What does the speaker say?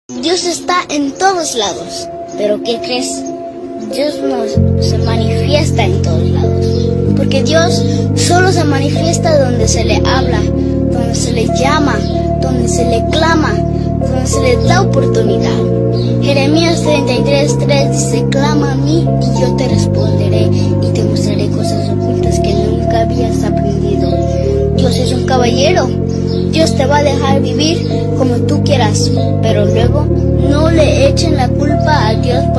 Dios está en todos lados, pero ¿qué crees? Dios no se manifiesta en todos lados, porque Dios solo se manifiesta donde se le habla, donde se le llama, donde se le clama, donde se le da oportunidad. Jeremías 33:3 dice: clama a mí y yo te responderé y te mostraré cosas ocultas que nunca habías aprendido. Dios es un caballero. Dios te va a dejar vivir como tú quieras, pero luego no le echen la culpa a Dios por